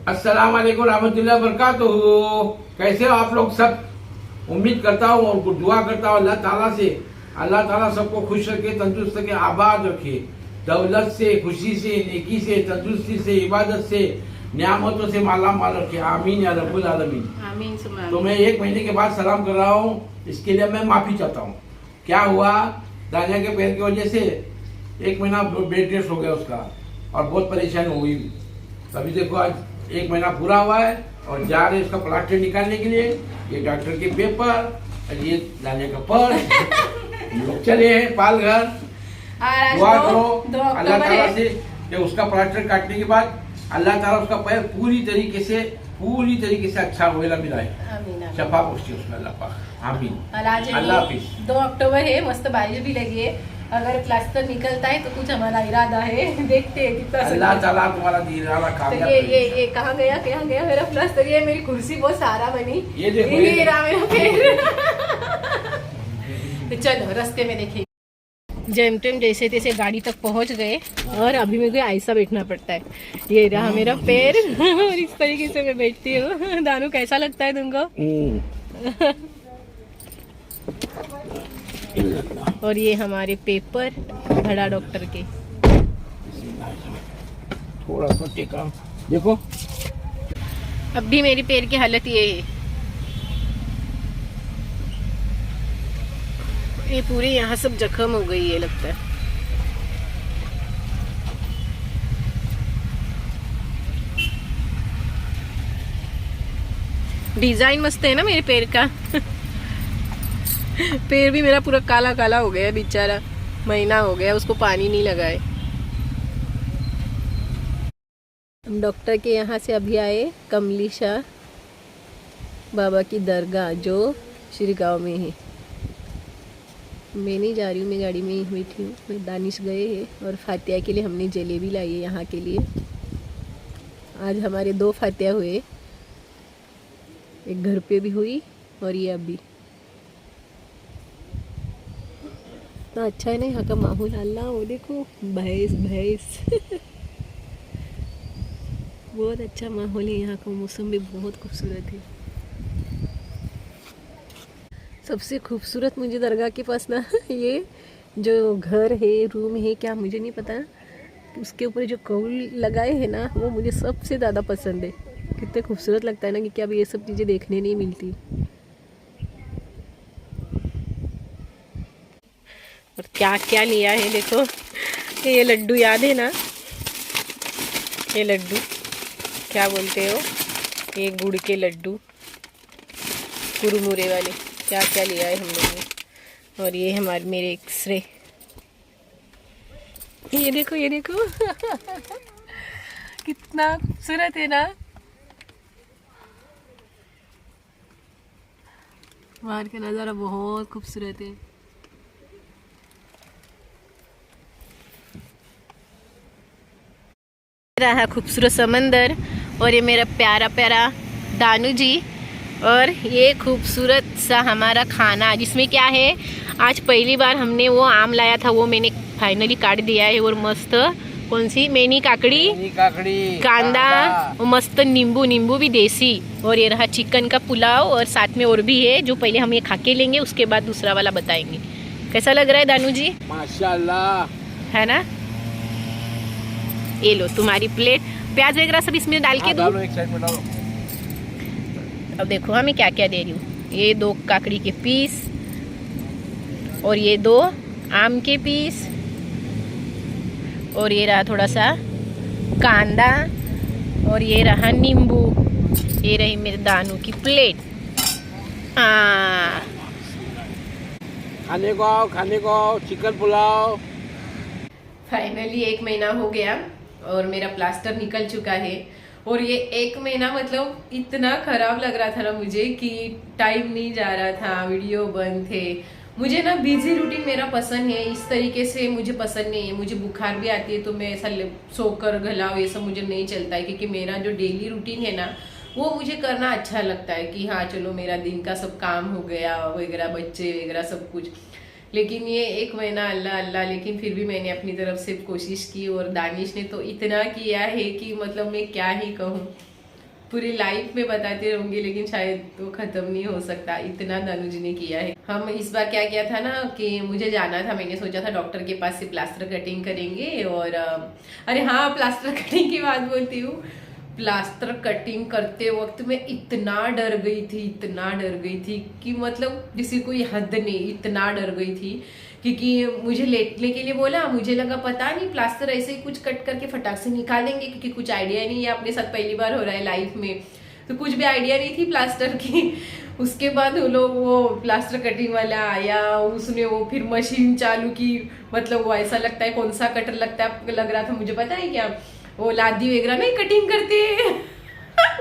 अस्सलाम वालेकुम रहमतुल्लाहि वबरकातुहू। कैसे हो आप लोग सब? उम्मीद करता हूँ और दुआ करता हूँ अल्लाह ताला से, अल्लाह ताला सबको खुश रखे, तंदुरुस्त रखे, आबाद रखे, दौलत से, खुशी से, नेकी से, तंदुरुस्ती से, इबादत से, नियामतों से माला माल रखे। आमीन या रब्बुल आलमीन। आमीन सुमा आमीन। तो मैं 1 महीने के बाद सलाम कर रहा हूँ, इसके लिए मैं माफी चाहता हूँ। क्या हुआ, दानिया के पैर की वजह से 1 महीना बेड रेस्ट हो गया उसका और बहुत परेशानी हो गई। तभी देखो आज 1 महीना पूरा हुआ है और जा रहे उसका प्लास्टर निकालने के लिए। ये डॉक्टर के पेपर और ये दानिया का पर्स लोग चले हैं पालघर। दुआ करो अल्लाह ताला से कि उसका प्लास्टर काटने के बाद अल्लाह ताला उसका पैर पूरी तरीके से अच्छा होएला मिलाए, शफा पहुंचे उसमें अल्लाह पाक। आमीन। अल्लाह हाफिज। 2 अक्टूबर है, मस्त बारिश भी लगी है। अगर प्लास्टर निकलता है तो कुछ हमारा इरादा है, देखते हैं कितना अल्लाह ताला तुम्हारा इरादा कामयाब करे। ये कहाँ गया मेरा प्लास्टर? ये मेरी कुर्सी बहुत सारा बनी, ये देखो ये रहा मेरा पैर। तो चलो रास्ते में देखेंगे। जेमतेम जैसे तैसे गाड़ी तक पहुंच गए और अभी मेरे को ऐसा बैठना पड़ता है। ये रहा मेरा पैर और इस तरीके से मैं बैठती हूँ। दानू कैसा लगता है तुमको? और ये हमारे पेपर बड़ा डॉक्टर के। थोड़ा सा टेका देखो। अब भी मेरी पैर की हालत ये है, ये पूरी यहाँ सब जख्म हो गई है लगता है। डिजाइन मस्त है ना मेरे पैर का। पैर भी मेरा पूरा काला काला हो गया बेचारा, महीना हो गया उसको पानी नहीं लगाए। हम डॉक्टर के यहाँ से अभी आए कमलीशा बाबा की दरगाह जो श्री गांव में है। मैं नहीं जा रही हूँ, मैं गाड़ी में ही बैठी हूँ। मैं दानिश गए हैं और फातिया के लिए हमने जलेबी लाई है यहाँ के लिए। आज हमारे 2 फातिया हुए, एक घर पे भी हुई और ये अभी। इतना अच्छा है ना यहाँ का माहौल। अल्लाह वो देखो भैंस बहुत अच्छा माहौल है यहाँ का। मौसम भी बहुत खूबसूरत है। सबसे खूबसूरत मुझे दरगाह के पास ना ये जो घर है, रूम है, क्या मुझे नहीं पता, उसके ऊपर जो कौल लगाए हैं ना वो मुझे सबसे ज़्यादा पसंद है। कितने खूबसूरत लगता है ना कि क्या ये सब चीज़ें देखने नहीं मिलती। और क्या क्या लिया है देखो। ये लड्डू याद है ना, ये लड्डू क्या बोलते हो, ये गुड़ के लड्डू कुरमुरे वाले। क्या क्या लिया है हम लोगों ने। और ये हमारे मेरे एक्सरे, ये देखो ये देखो। कितना खूबसूरत है ना। बाहर का नज़ारा बहुत खूबसूरत है। रहा खूबसूरत समंदर और ये मेरा प्यारा प्यारा दानू जी और ये खूबसूरत सा हमारा खाना जिसमें क्या है, आज पहली बार हमने वो आम लाया था वो मैंने फाइनली काट दिया है। और मस्त कौन सी मैनी काकड़ी कांदा और मस्त नींबू भी देसी। और ये रहा चिकन का पुलाव और साथ में और भी है जो पहले हम ये खा के लेंगे, उसके बाद दूसरा वाला बताएंगे। कैसा लग रहा है दानू जी? माशाल्लाह है ना। ये लो तुम्हारी प्लेट, प्याज वगैरह सब इसमें डाल के दो। एक साइड में डालो। अब देखो हमें क्या क्या दे रही हूँ। ये 2 काकड़ी के पीस और ये 2 आम के पीस और ये रहा थोड़ा सा कांदा और ये रहा नींबू। ये रही मेरे दानू की प्लेट। हाँ खाने को आओ चिकन पुलाव। फाइनली 1 महीना हो गया और मेरा प्लास्टर निकल चुका है। और ये 1 महीना मतलब इतना खराब लग रहा था ना मुझे कि टाइम नहीं जा रहा था, वीडियो बंद थे। मुझे ना बिजी रूटीन मेरा पसंद है, इस तरीके से मुझे पसंद नहीं है। मुझे बुखार भी आती है तो मैं ऐसा सोकर घलाव ये सब मुझे नहीं चलता है, क्योंकि मेरा जो डेली रूटीन है ना वो मुझे करना अच्छा लगता है कि हाँ चलो मेरा दिन का सब काम हो गया वगैरह, बच्चे वगैरह सब कुछ। लेकिन ये 1 महीना अल्लाह अल्लाह, लेकिन फिर भी मैंने अपनी तरफ से कोशिश की और दानिश ने तो इतना किया है कि मतलब मैं क्या ही कहूँ। पूरी लाइफ में बताती रहूंगी, लेकिन शायद तो खत्म नहीं हो सकता, इतना दानू जी ने किया है। हम इस बार क्या किया था ना कि मुझे जाना था, मैंने सोचा था डॉक्टर के पास से प्लास्टर कटिंग करेंगे। और अरे हाँ, प्लास्टर कटिंग की बात बोलती हूँ। प्लास्टर कटिंग करते वक्त मैं इतना डर गई थी कि मतलब किसी कोई हद नहीं, इतना डर गई थी। क्योंकि मुझे लेटने के लिए बोला, मुझे लगा पता नहीं प्लास्टर ऐसे ही कुछ कट करके फटाक से निकाल देंगे, क्योंकि कुछ आइडिया नहीं है, अपने साथ पहली बार हो रहा है लाइफ में, तो कुछ भी आइडिया नहीं थी प्लास्टर की। उसके बाद वो लोग, वो प्लास्टर कटिंग वाला आया, उसने वो फिर मशीन चालू की, मतलब वो ऐसा लगता है कौन सा कटर लगता है, लग रहा था मुझे पता है क्या, वो लादी वगैरह नहीं कटिंग करते हैं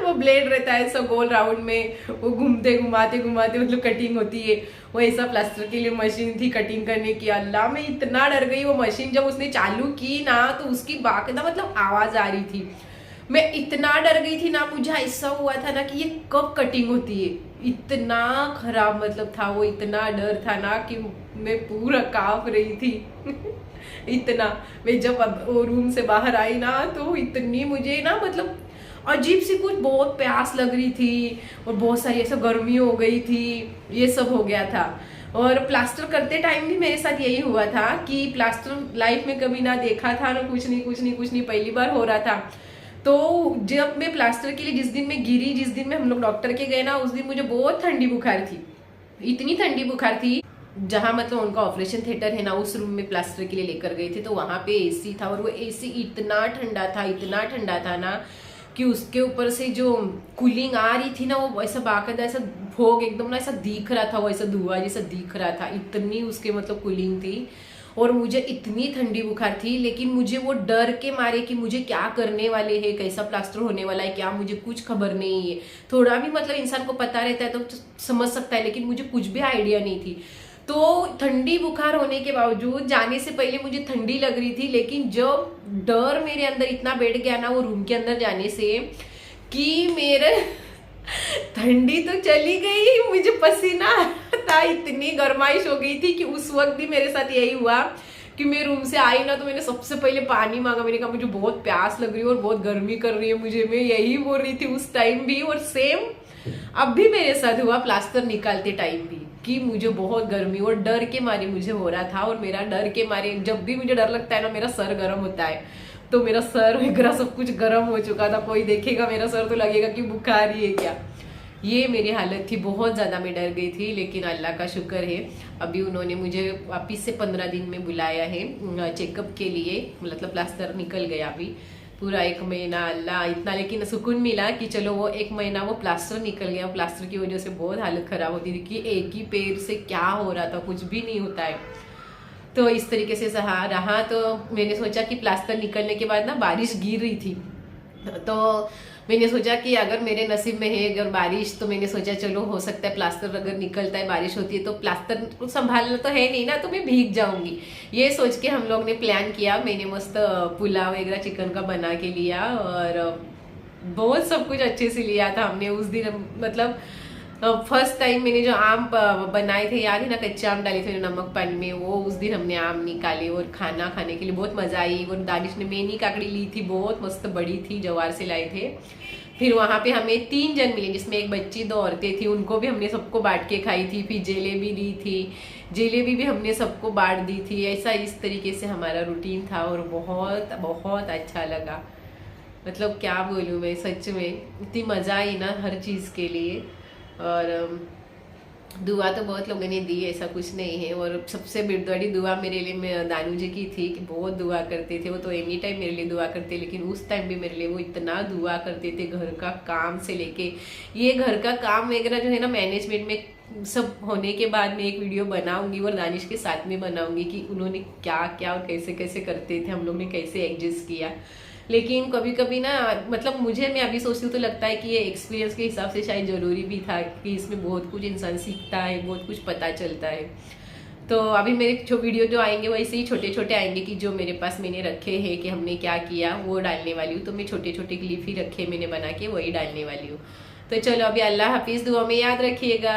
वो ब्लेड रहता है सब गोल राउंड में, वो घूमते घुमाते मतलब कटिंग होती है, वो ऐसा प्लास्टर के लिए मशीन थी कटिंग करने की। अल्लाह, मैं इतना डर गई। वो मशीन जब उसने चालू की ना, तो उसकी बाकायदा मतलब आवाज आ रही थी, मैं इतना डर गई थी ना, मुझे ऐसा हुआ था ना कि ये कब कटिंग होती है, इतना खराब मतलब था वो, इतना डर था ना कि मैं पूरा कांप रही थी इतना। मैं जब वो रूम से बाहर आई ना, तो इतनी मुझे ना मतलब अजीब सी कुछ बहुत प्यास लग रही थी, और बहुत सारी ऐसा गर्मी हो गई थी, ये सब हो गया था। और प्लास्टर करते टाइम भी मेरे साथ यही हुआ था कि प्लास्टर लाइफ में कभी ना देखा था ना, कुछ नहीं पहली बार हो रहा था। तो जब मैं प्लास्टर के लिए जिस दिन मैं गिरी, जिस दिन में हम लोग डॉक्टर के गए ना, उस दिन मुझे बहुत ठंडी बुखार थी, इतनी ठंडी बुखार थी। जहाँ मतलब उनका ऑपरेशन थिएटर है ना, उस रूम में प्लास्टर के लिए लेकर गए थे, तो वहां पे एसी था, और वो एसी इतना ठंडा था ना कि उसके ऊपर से जो कूलिंग आ रही थी ना, वो ऐसा बाकायदा ऐसा भोग एकदम ना ऐसा दिख रहा था, वो ऐसा धुआं जैसा दिख रहा था, इतनी उसके मतलब कूलिंग थी। और मुझे इतनी ठंडी बुखार थी, लेकिन मुझे वो डर के मारे कि मुझे क्या करने वाले हैं, कैसा प्लास्टर होने वाला है क्या, मुझे कुछ खबर नहीं है। थोड़ा भी मतलब इंसान को पता रहता है तो समझ सकता है, लेकिन मुझे कुछ भी आइडिया नहीं थी। तो ठंडी बुखार होने के बावजूद जाने से पहले मुझे ठंडी लग रही थी, लेकिन जब डर मेरे अंदर इतना बैठ गया ना वो रूम के अंदर जाने से, कि मेरे ठंडी तो चली गई, मुझे पसीना था, इतनी गर्माइश हो गई थी कि उस वक्त भी मेरे साथ यही हुआ कि मैं रूम से आई ना, तो मैंने सबसे पहले पानी मांगा। मैंने कहा मुझे बहुत प्यास लग रही है और बहुत गर्मी कर रही है मुझे, मैं यही बोल रही थी उस टाइम भी। और सेम अब भी मेरे साथ हुआ प्लास्टर निकालते टाइम भी, कि मुझे बहुत गर्मी और डर के मारे मुझे हो रहा था। और मेरा डर के मारे, जब भी मुझे डर लगता है ना, मेरा सर गर्म होता है, तो मेरा सर वगैरह सब कुछ गर्म हो चुका था। कोई देखेगा मेरा सर तो लगेगा कि बुखार ही है क्या। ये मेरी हालत थी, बहुत ज़्यादा मैं डर गई थी। लेकिन अल्लाह का शुक्र है, अभी उन्होंने मुझे वापिस से 15 दिन में बुलाया है चेकअप के लिए, मतलब प्लास्टर निकल गया अभी पूरा 1 महीना। अल्लाह इतना लेकिन सुकून मिला कि चलो वो 1 महीना वो प्लास्टर निकल गया। प्लास्टर की वजह से बहुत हालत ख़राब होती थी कि एक ही पैर से क्या हो रहा था, कुछ भी नहीं होता है। तो इस तरीके से सहा रहा। तो मैंने सोचा कि प्लास्टर निकलने के बाद ना बारिश गिर रही थी, तो मैंने सोचा कि अगर मेरे नसीब में है अगर बारिश, तो मैंने सोचा चलो हो सकता है प्लास्टर अगर निकलता है, बारिश होती है तो प्लास्टर संभालना तो है नहीं ना, तो मैं भीग जाऊंगी। ये सोच के हम लोग ने प्लान किया। मैंने मस्त पुलाव वगैरह चिकन का बना के लिया, और बहुत सब कुछ अच्छे से लिया था हमने उस दिन। मतलब फर्स्ट टाइम मैंने जो आम बनाए थे, याद है ना, कच्चे आम डाले थे नमक पानी में, वो उस दिन हमने आम निकाले और खाना खाने के लिए बहुत मजा आई। और दानिश ने मेनी काकड़ी ली थी, बहुत मस्त बड़ी थी, जवार से लाए थे। फिर वहां पे हमें 3 जन मिले, जिसमें एक बच्ची 2 औरतें थी, उनको भी हमने सबको बांट के खाई थी। फिर जलेबी दी थी, जलेबी भी हमने सबको बांट दी थी। ऐसा इस तरीके से हमारा रूटीन था, और बहुत बहुत अच्छा लगा। मतलब क्या बोलूँ मैं, सच में इतनी मजा आई ना हर चीज के लिए। और दुआ तो बहुत लोगों ने दी, ऐसा कुछ नहीं है। और सबसे बड़ी दुआ मेरे लिए मैं दानू जी की थी, कि बहुत दुआ करते थे वो, तो एनी टाइम मेरे लिए दुआ करते, लेकिन उस टाइम भी मेरे लिए वो इतना दुआ करते थे, घर का काम से लेके। ये घर का काम वगैरह जो है ना, मैनेजमेंट में सब होने के बाद मैं एक वीडियो बनाऊंगी और दानिश के साथ में बनाऊंगी कि उन्होंने क्या क्या और कैसे कैसे करते थे, हम लोग ने कैसे एडजस्ट किया। लेकिन कभी कभी ना, मतलब मुझे, मैं अभी सोचती हूँ तो लगता है कि ये एक्सपीरियंस के हिसाब से शायद ज़रूरी भी था, कि इसमें बहुत कुछ इंसान सीखता है, बहुत कुछ पता चलता है। तो अभी मेरे जो वीडियो जो आएंगे वैसे ही छोटे छोटे आएंगे, कि जो मेरे पास मैंने रखे हैं कि हमने क्या किया वो डालने वाली हूँ। तो मैं छोटे छोटे क्लिप ही रखे मैंने बना के, वही डालने वाली हूँ। तो चलो अभी अल्लाह हाफिज़, दुआ में याद रखिएगा।